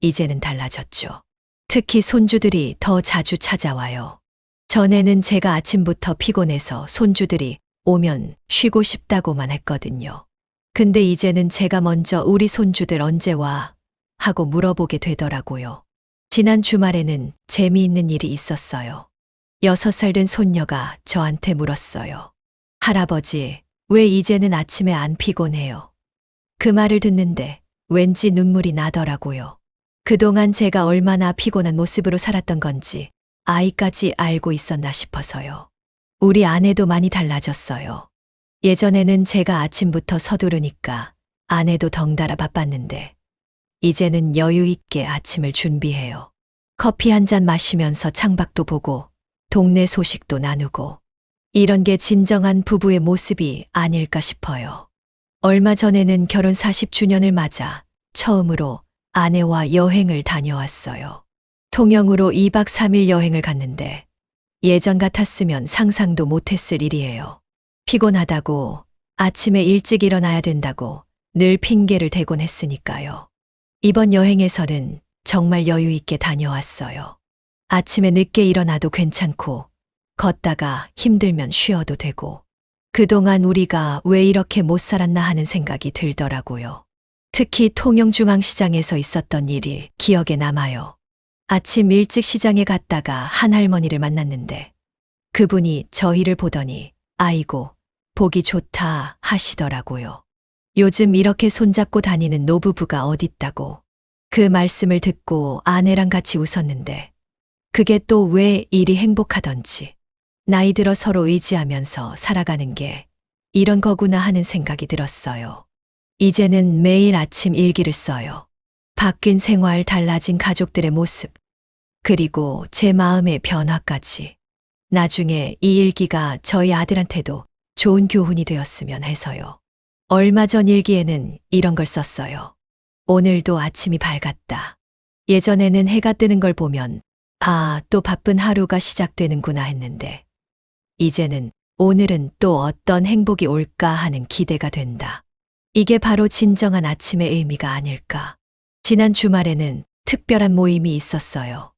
이제는 달라졌죠. 특히 손주들이 더 자주 찾아와요. 전에는 제가 아침부터 피곤해서 손주들이 오면 쉬고 싶다고만 했거든요. 근데 이제는 제가 먼저 우리 손주들 언제 와? 하고 물어보게 되더라고요. 지난 주말에는 재미있는 일이 있었어요. 6살 된 손녀가 저한테 물었어요. 할아버지, 왜 이제는 아침에 안 피곤해요? 그 말을 듣는데 왠지 눈물이 나더라고요. 그동안 제가 얼마나 피곤한 모습으로 살았던 건지 아이까지 알고 있었나 싶어서요. 우리 아내도 많이 달라졌어요. 예전에는 제가 아침부터 서두르니까 아내도 덩달아 바빴는데 이제는 여유 있게 아침을 준비해요. 커피 한 잔 마시면서 창밖도 보고 동네 소식도 나누고 이런 게 진정한 부부의 모습이 아닐까 싶어요. 얼마 전에는 결혼 40주년을 맞아 처음으로 아내와 여행을 다녀왔어요. 통영으로 2박 3일 여행을 갔는데 예전 같았으면 상상도 못했을 일이에요. 피곤하다고 아침에 일찍 일어나야 된다고 늘 핑계를 대곤 했으니까요. 이번 여행에서는 정말 여유 있게 다녀왔어요. 아침에 늦게 일어나도 괜찮고 걷다가 힘들면 쉬어도 되고 그동안 우리가 왜 이렇게 못 살았나 하는 생각이 들더라고요. 특히 통영중앙시장에서 있었던 일이 기억에 남아요. 아침 일찍 시장에 갔다가 한 할머니를 만났는데 그분이 저희를 보더니 아이고, 보기 좋다 하시더라고요. 요즘 이렇게 손잡고 다니는 노부부가 어딨다고. 그 말씀을 듣고 아내랑 같이 웃었는데 그게 또 왜 이리 행복하던지 나이 들어 서로 의지하면서 살아가는 게 이런 거구나 하는 생각이 들었어요. 이제는 매일 아침 일기를 써요. 바뀐 생활, 달라진 가족들의 모습, 그리고 제 마음의 변화까지. 나중에 이 일기가 저희 아들한테도 좋은 교훈이 되었으면 해서요. 얼마 전 일기에는 이런 걸 썼어요. 오늘도 아침이 밝았다. 예전에는 해가 뜨는 걸 보면 아, 또 바쁜 하루가 시작되는구나 했는데 이제는 오늘은 또 어떤 행복이 올까 하는 기대가 된다. 이게 바로 진정한 아침의 의미가 아닐까. 지난 주말에는 특별한 모임이 있었어요.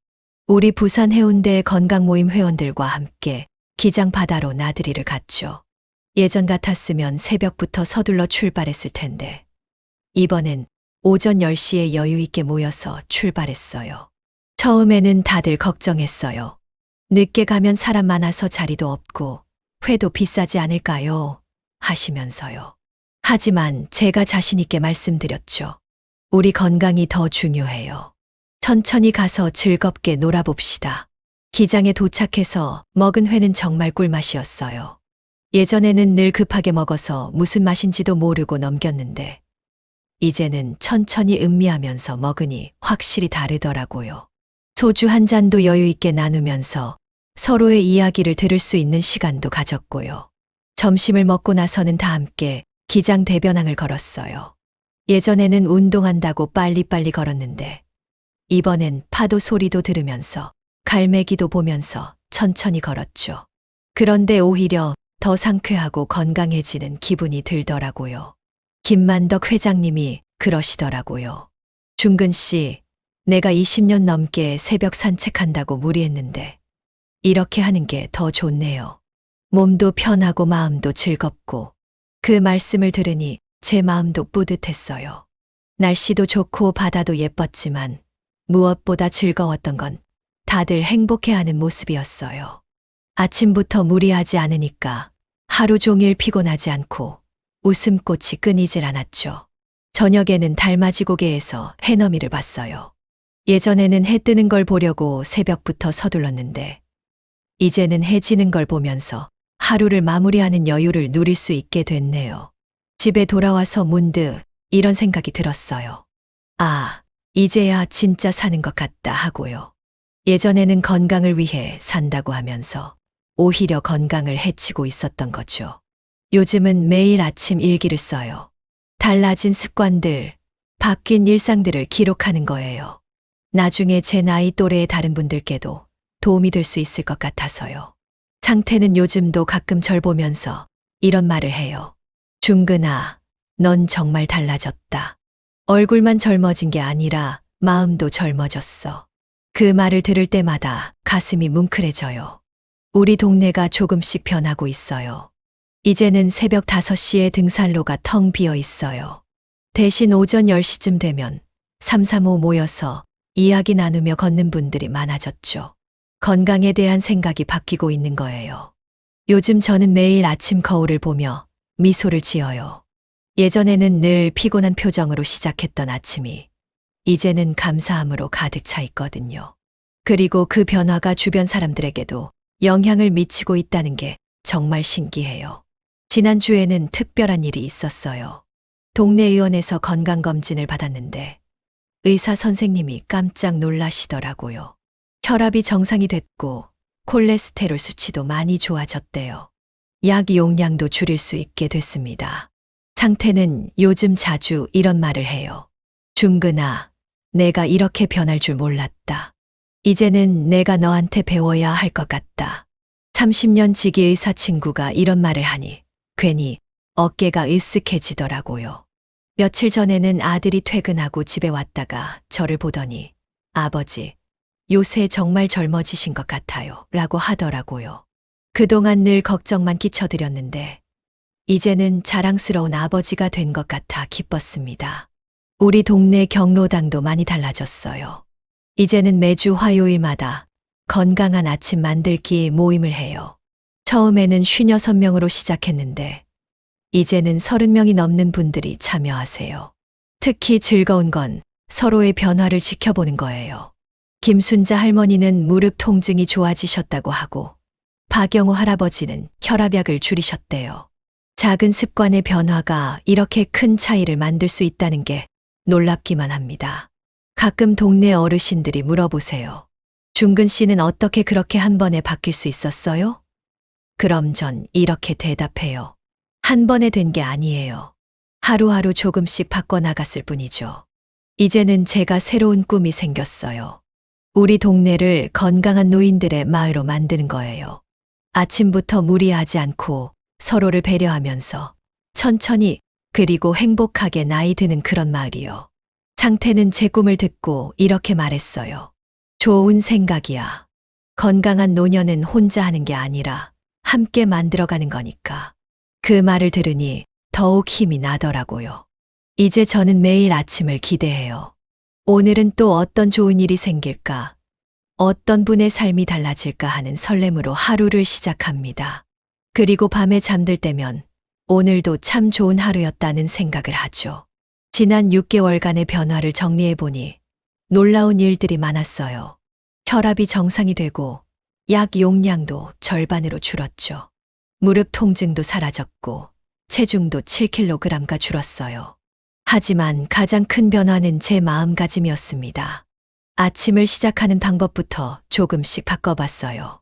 우리 부산 해운대 건강 모임 회원들과 함께 기장 바다로 나들이를 갔죠. 예전 같았으면 새벽부터 서둘러 출발했을 텐데 이번엔 오전 10시에 여유 있게 모여서 출발했어요. 처음에는 다들 걱정했어요. 늦게 가면 사람 많아서 자리도 없고 회도 비싸지 않을까요? 하시면서요. 하지만 제가 자신 있게 말씀드렸죠. 우리 건강이 더 중요해요. 천천히 가서 즐겁게 놀아봅시다. 기장에 도착해서 먹은 회는 정말 꿀맛이었어요. 예전에는 늘 급하게 먹어서 무슨 맛인지도 모르고 넘겼는데 이제는 천천히 음미하면서 먹으니 확실히 다르더라고요. 소주 한 잔도 여유 있게 나누면서 서로의 이야기를 들을 수 있는 시간도 가졌고요. 점심을 먹고 나서는 다 함께 기장 대변항을 걸었어요. 예전에는 운동한다고 빨리빨리 걸었는데 이번엔 파도 소리도 들으면서 갈매기도 보면서 천천히 걸었죠. 그런데 오히려 더 상쾌하고 건강해지는 기분이 들더라고요. 김만덕 회장님이 그러시더라고요. 중근 씨, 내가 20년 넘게 새벽 산책한다고 무리했는데 이렇게 하는 게 더 좋네요. 몸도 편하고 마음도 즐겁고. 그 말씀을 들으니 제 마음도 뿌듯했어요. 날씨도 좋고 바다도 예뻤지만 무엇보다 즐거웠던 건 다들 행복해하는 모습이었어요. 아침부터 무리하지 않으니까 하루 종일 피곤하지 않고 웃음꽃이 끊이질 않았죠. 저녁에는 달맞이 고개에서 해넘이를 봤어요. 예전에는 해 뜨는 걸 보려고 새벽부터 서둘렀는데 이제는 해 지는 걸 보면서 하루를 마무리하는 여유를 누릴 수 있게 됐네요. 집에 돌아와서 문득 이런 생각이 들었어요. 아, 이제야 진짜 사는 것 같다 하고요. 예전에는 건강을 위해 산다고 하면서 오히려 건강을 해치고 있었던 거죠. 요즘은 매일 아침 일기를 써요. 달라진 습관들, 바뀐 일상들을 기록하는 거예요. 나중에 제 나이 또래의 다른 분들께도 도움이 될 수 있을 것 같아서요. 상태는 요즘도 가끔 절 보면서 이런 말을 해요. 중근아, 넌 정말 달라졌다. 얼굴만 젊어진 게 아니라 마음도 젊어졌어. 그 말을 들을 때마다 가슴이 뭉클해져요. 우리 동네가 조금씩 변하고 있어요. 이제는 새벽 5시에 등산로가 텅 비어 있어요. 대신 오전 10시쯤 되면 335 모여서 이야기 나누며 걷는 분들이 많아졌죠. 건강에 대한 생각이 바뀌고 있는 거예요. 요즘 저는 매일 아침 거울을 보며 미소를 지어요. 예전에는 늘 피곤한 표정으로 시작했던 아침이 이제는 감사함으로 가득 차 있거든요. 그리고 그 변화가 주변 사람들에게도 영향을 미치고 있다는 게 정말 신기해요. 지난주에는 특별한 일이 있었어요. 동네 의원에서 건강검진을 받았는데 의사 선생님이 깜짝 놀라시더라고요. 혈압이 정상이 됐고 콜레스테롤 수치도 많이 좋아졌대요. 약 용량도 줄일 수 있게 됐습니다. 상태는 요즘 자주 이런 말을 해요. 중근아, 내가 이렇게 변할 줄 몰랐다. 이제는 내가 너한테 배워야 할 것 같다. 30년 지기 의사 친구가 이런 말을 하니 괜히 어깨가 으쓱해지더라고요. 며칠 전에는 아들이 퇴근하고 집에 왔다가 저를 보더니 아버지, 요새 정말 젊어지신 것 같아요. 라고 하더라고요. 그동안 늘 걱정만 끼쳐드렸는데 이제는 자랑스러운 아버지가 된 것 같아 기뻤습니다. 우리 동네 경로당도 많이 달라졌어요. 이제는 매주 화요일마다 건강한 아침 만들기 모임을 해요. 처음에는 56명으로 시작했는데 이제는 30명이 넘는 분들이 참여하세요. 특히 즐거운 건 서로의 변화를 지켜보는 거예요. 김순자 할머니는 무릎 통증이 좋아지셨다고 하고 박영호 할아버지는 혈압약을 줄이셨대요. 작은 습관의 변화가 이렇게 큰 차이를 만들 수 있다는 게 놀랍기만 합니다. 가끔 동네 어르신들이 물어보세요. 중근 씨는 어떻게 그렇게 한 번에 바뀔 수 있었어요? 그럼 전 이렇게 대답해요. 한 번에 된 게 아니에요. 하루하루 조금씩 바꿔나갔을 뿐이죠. 이제는 제가 새로운 꿈이 생겼어요. 우리 동네를 건강한 노인들의 마을로 만드는 거예요. 아침부터 무리하지 않고 서로를 배려하면서 천천히 그리고 행복하게 나이 드는 그런 마을이요. 상태는 제 꿈을 듣고 이렇게 말했어요. 좋은 생각이야. 건강한 노년은 혼자 하는 게 아니라 함께 만들어가는 거니까. 그 말을 들으니 더욱 힘이 나더라고요. 이제 저는 매일 아침을 기대해요. 오늘은 또 어떤 좋은 일이 생길까? 어떤 분의 삶이 달라질까 하는 설렘으로 하루를 시작합니다. 그리고 밤에 잠들 때면 오늘도 참 좋은 하루였다는 생각을 하죠. 지난 6개월간의 변화를 정리해보니 놀라운 일들이 많았어요. 혈압이 정상이 되고 약 용량도 절반으로 줄었죠. 무릎 통증도 사라졌고 체중도 7kg가 줄었어요. 하지만 가장 큰 변화는 제 마음가짐이었습니다. 아침을 시작하는 방법부터 조금씩 바꿔봤어요.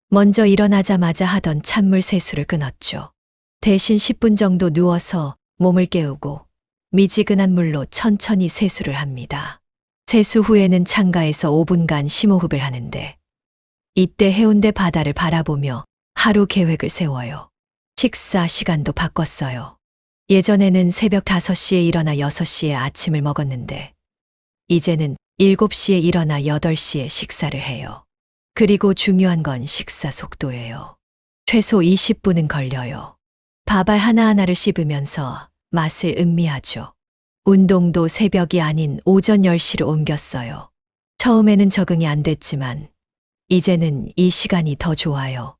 먼저 일어나자마자 하던 찬물 세수를 끊었죠. 대신 10분 정도 누워서 몸을 깨우고 미지근한 물로 천천히 세수를 합니다. 세수 후에는 창가에서 5분간 심호흡을 하는데 이때 해운대 바다를 바라보며 하루 계획을 세워요. 식사 시간도 바꿨어요. 예전에는 새벽 5시에 일어나 6시에 아침을 먹었는데 이제는 7시에 일어나 8시에 식사를 해요. 그리고 중요한 건 식사 속도예요. 최소 20분은 걸려요. 밥알 하나하나를 씹으면서 맛을 음미하죠. 운동도 새벽이 아닌 오전 10시로 옮겼어요. 처음에는 적응이 안 됐지만 이제는 이 시간이 더 좋아요.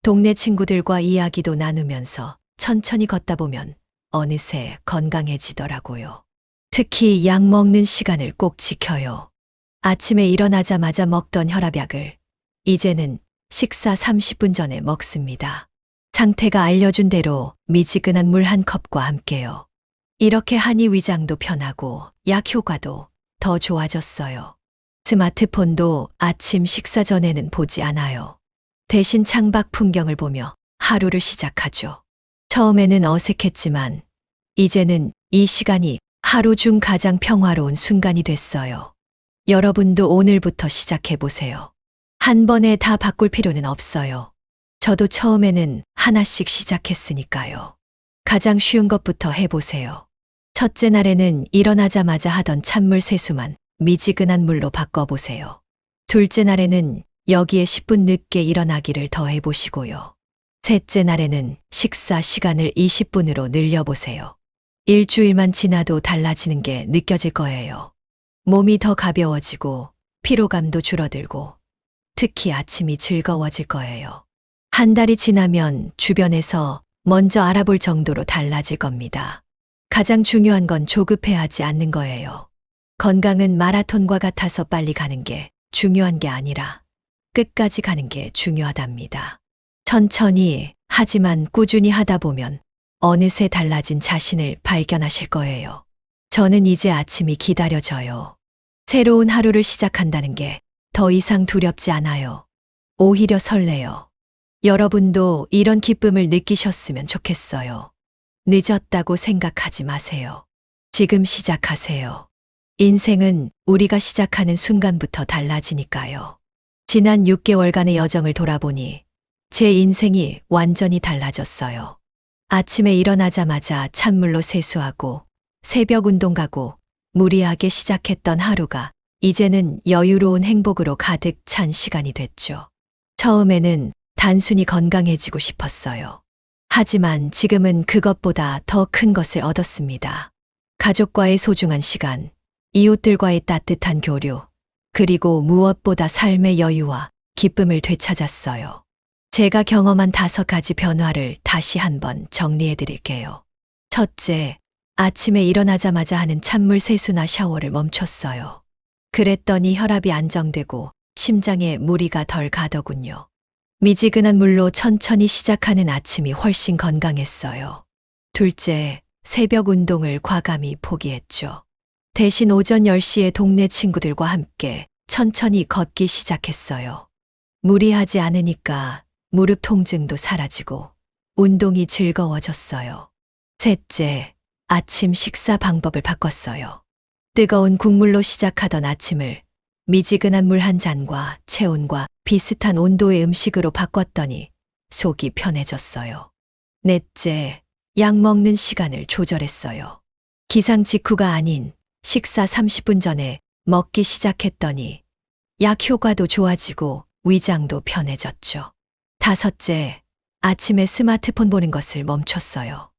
동네 친구들과 이야기도 나누면서 천천히 걷다 보면 어느새 건강해지더라고요. 특히 약 먹는 시간을 꼭 지켜요. 아침에 일어나자마자 먹던 혈압약을 이제는 식사 30분 전에 먹습니다. 상태가 알려준 대로 미지근한 물 한 컵과 함께요. 이렇게 하니 위장도 편하고 약 효과도 더 좋아졌어요. 스마트폰도 아침 식사 전에는 보지 않아요. 대신 창밖 풍경을 보며 하루를 시작하죠. 처음에는 어색했지만 이제는 이 시간이 하루 중 가장 평화로운 순간이 됐어요. 여러분도 오늘부터 시작해보세요. 한 번에 다 바꿀 필요는 없어요. 저도 처음에는 하나씩 시작했으니까요. 가장 쉬운 것부터 해보세요. 첫째 날에는 일어나자마자 하던 찬물 세수만 미지근한 물로 바꿔보세요. 둘째 날에는 여기에 10분 늦게 일어나기를 더해보시고요. 셋째 날에는 식사 시간을 20분으로 늘려보세요. 일주일만 지나도 달라지는 게 느껴질 거예요. 몸이 더 가벼워지고 피로감도 줄어들고 특히 아침이 즐거워질 거예요. 한 달이 지나면 주변에서 먼저 알아볼 정도로 달라질 겁니다. 가장 중요한 건 조급해하지 않는 거예요. 건강은 마라톤과 같아서 빨리 가는 게 중요한 게 아니라 끝까지 가는 게 중요하답니다. 천천히 하지만 꾸준히 하다 보면 어느새 달라진 자신을 발견하실 거예요. 저는 이제 아침이 기다려져요. 새로운 하루를 시작한다는 게 더 이상 두렵지 않아요. 오히려 설레요. 여러분도 이런 기쁨을 느끼셨으면 좋겠어요. 늦었다고 생각하지 마세요. 지금 시작하세요. 인생은 우리가 시작하는 순간부터 달라지니까요. 지난 6개월간의 여정을 돌아보니 제 인생이 완전히 달라졌어요. 아침에 일어나자마자 찬물로 세수하고 새벽 운동 가고 무리하게 시작했던 하루가 이제는 여유로운 행복으로 가득 찬 시간이 됐죠. 처음에는 단순히 건강해지고 싶었어요. 하지만 지금은 그것보다 더 큰 것을 얻었습니다. 가족과의 소중한 시간, 이웃들과의 따뜻한 교류, 그리고 무엇보다 삶의 여유와 기쁨을 되찾았어요. 제가 경험한 5가지 변화를 다시 한번 정리해 드릴게요. 첫째, 아침에 일어나자마자 하는 찬물 세수나 샤워를 멈췄어요. 그랬더니 혈압이 안정되고 심장에 무리가 덜 가더군요. 미지근한 물로 천천히 시작하는 아침이 훨씬 건강했어요. 둘째, 새벽 운동을 과감히 포기했죠. 대신 오전 10시에 동네 친구들과 함께 천천히 걷기 시작했어요. 무리하지 않으니까 무릎 통증도 사라지고 운동이 즐거워졌어요. 셋째, 아침 식사 방법을 바꿨어요. 뜨거운 국물로 시작하던 아침을 미지근한 물 한 잔과 체온과 비슷한 온도의 음식으로 바꿨더니 속이 편해졌어요. 넷째, 약 먹는 시간을 조절했어요. 기상 직후가 아닌 식사 30분 전에 먹기 시작했더니 약 효과도 좋아지고 위장도 편해졌죠. 다섯째, 아침에 스마트폰 보는 것을 멈췄어요.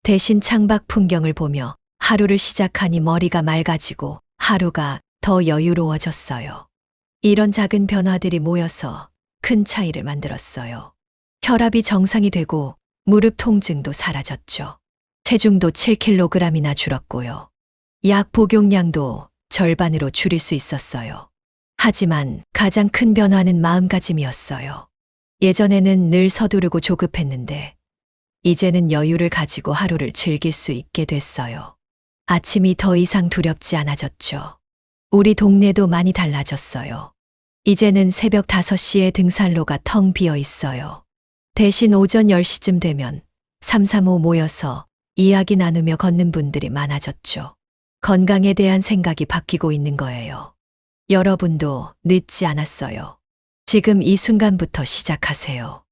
대신 창밖 풍경을 보며 하루를 시작하니 머리가 맑아지고 하루가 더 여유로워졌어요. 이런 작은 변화들이 모여서 큰 차이를 만들었어요. 혈압이 정상이 되고 무릎 통증도 사라졌죠. 체중도 7kg이나 줄었고요. 약 복용량도 절반으로 줄일 수 있었어요. 하지만 가장 큰 변화는 마음가짐이었어요. 예전에는 늘 서두르고 조급했는데 이제는 여유를 가지고 하루를 즐길 수 있게 됐어요. 아침이 더 이상 두렵지 않아졌죠. 우리 동네도 많이 달라졌어요. 이제는 새벽 5시에 등산로가 텅 비어 있어요. 대신 오전 10시쯤 되면 삼삼오오 모여서 이야기 나누며 걷는 분들이 많아졌죠. 건강에 대한 생각이 바뀌고 있는 거예요. 여러분도 늦지 않았어요. 지금 이 순간부터 시작하세요.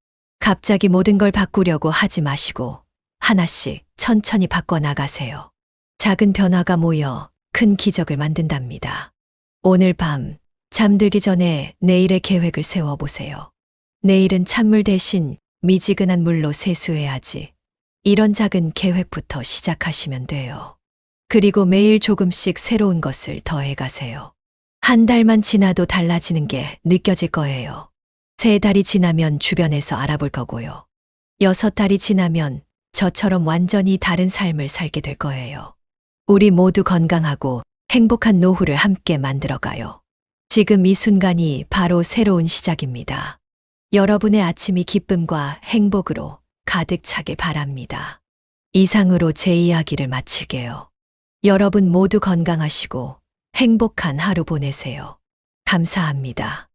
갑자기 모든 걸 바꾸려고 하지 마시고 하나씩 천천히 바꿔나가세요. 작은 변화가 모여 큰 기적을 만든답니다. 오늘 밤 잠들기 전에 내일의 계획을 세워보세요. 내일은 찬물 대신 미지근한 물로 세수해야지. 이런 작은 계획부터 시작하시면 돼요. 그리고 매일 조금씩 새로운 것을 더해가세요. 한 달만 지나도 달라지는 게 느껴질 거예요. 3달이 지나면 주변에서 알아볼 거고요. 6달이 지나면 저처럼 완전히 다른 삶을 살게 될 거예요. 우리 모두 건강하고 행복한 노후를 함께 만들어가요. 지금 이 순간이 바로 새로운 시작입니다. 여러분의 아침이 기쁨과 행복으로 가득 차길 바랍니다. 이상으로 제 이야기를 마칠게요. 여러분 모두 건강하시고 행복한 하루 보내세요. 감사합니다.